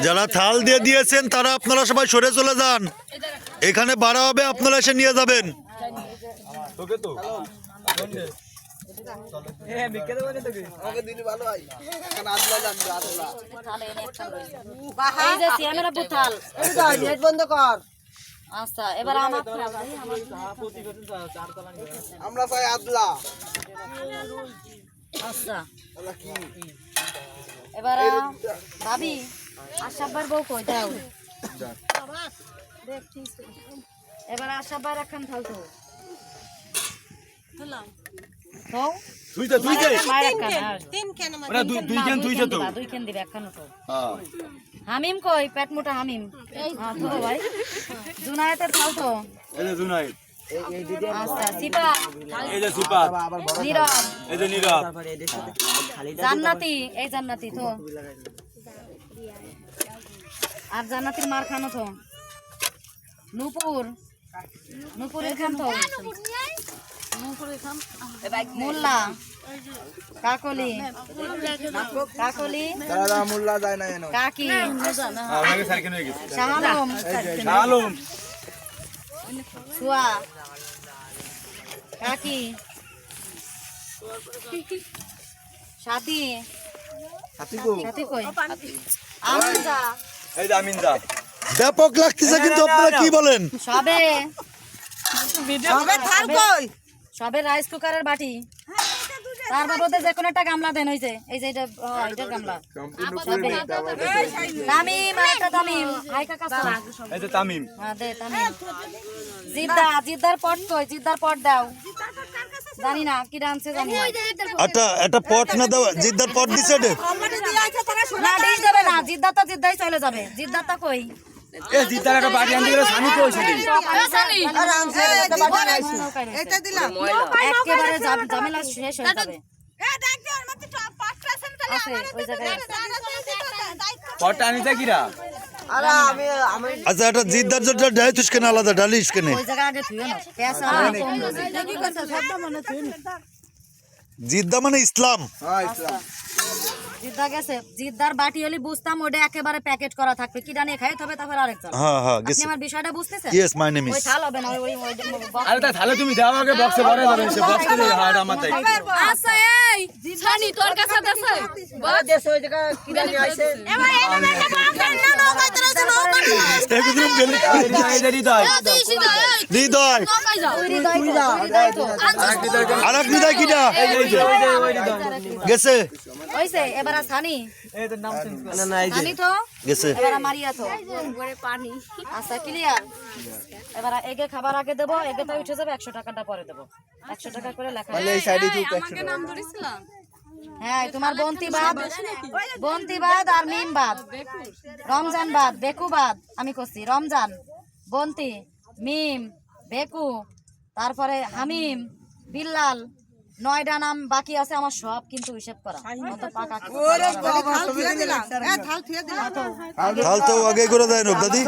যারা থাল দিয়ে দিয়েছেন তারা আপনারা সবাই সরে চলে যান, এখানে বাড়া হবে, আপনারা এসে নিয়ে যাবেন। আচ্ছা এবার আমরা চাই আদলা। আচ্ছা এবার ভাবি আশাব্বার বউ কই দাও, এবার আশাব্বার রাখান থালতো হামিম কই পেট মোটা হামিম ভাই জুনায়েতের থালতো আচ্ছা সিপাত এই যে সিপাত নীরব এই যে নীরব জান্নাতি এই জান্নাতি তো আর জান্নাতির মার খানো তো নূপুর নূপুরের খান তো মোল্লা কাকলি কাকলি মোল্লা যায় না কাকি শাহালম শাহালম সুয়া কাকি সাথী সাথী কই আমিনজা এই যে আমিনজা ব্যাপক লাগতেছে কিন্তু আপনারা কি বলেন? সবে সবে থাল কই সবে রাইস কুকারের বাটি তার বাবদে যে কোনো একটা গামলা দেন হইছে এই যে এটা এটার গামলা তামিম আরেকটা তামিম হাই কাকা এই যে তামিম হ্যাঁ দে তামিম জিদ্দার পট কই জিদ্দার পট দাও জানি না কি ডান্সে জানি না আচ্ছা এটা পট না দাও, জিদ্দার পট দিছে রে না ডিশ দেবে না, জিদ্দার তো জিদ্দাই চলে যাবে, জিদ্দারটা কই এ জিদ্দার একটা বাটি আনতে গেলে সানি কই সেদিন আরামসে এটা দিলাম একেবারে ঝামেলা শেষ হয়ে যাবে পটটা আনিতে কিরা আচ্ছা এটা জিদ্দার যেটা ডাইতুস কেন আলাদা ডালিস কেন ওই জায়গা আগে থুইও না পেঁয়াজ কি করছ শব্দ মনে থুই না জিদ্দা মানে ইসলাম। হ্যাঁ ইসলাম জিদ্দা গেছে জিদ্দার বাটি হলি বুঝতাম ওটা একেবারে প্যাকেট করা থাকবে কি জানি খাই তবে তারপর আরেকটা হ্যাঁ হ্যাঁ আপনি আমার বিষয়টা বুঝতেছেন? ইয়েস মাই নেম ওই ইজ থাল হবে না ওই আরে তা তাহলে তুমি দাও আগে বক্সে ভরে যাবে সে বক্সে দিয়ে হাড় আমার তাই আচ্ছা এই ছানি তোর কাছে আছে বড় দেশ ওই জায়গা কি জানি আইছে এবার এনে না না নৌকাতে রয়েছে নৌকাতে একদম বেলে এই যে হৃদয় হৃদয় নৌকায় যাও আরেক হৃদয় কিটা এই যে ওই হৃদয় গেছে হইছে এবার ছানি এই তো নাম না না এই যে ছানি তো গেছে এবার মারিয়া তো উপরে পানি আচ্ছা ক্লিয়ার এবার এগে খাবার আগে দেব এগে তো উঠে যাবে 100 টাকাটা পরে দেব 100 টাকা করে লেখা তাহলে এই সাইডে তুই আমাকে নাম ধরেছিলাম হ্যাঁ তোমার বন্তিবাদ আর মিমবাদ রমজান বাদ বেকু বাদ আমি কইছি রমজান বন্তি মিম বেকু তারপরে হামিম বিল্লাল 9টা নাম বাকি আছে আমার সব কিন্তু হিসাব করা কত পাকা থাল তো আগে করে দেয় না দাদি।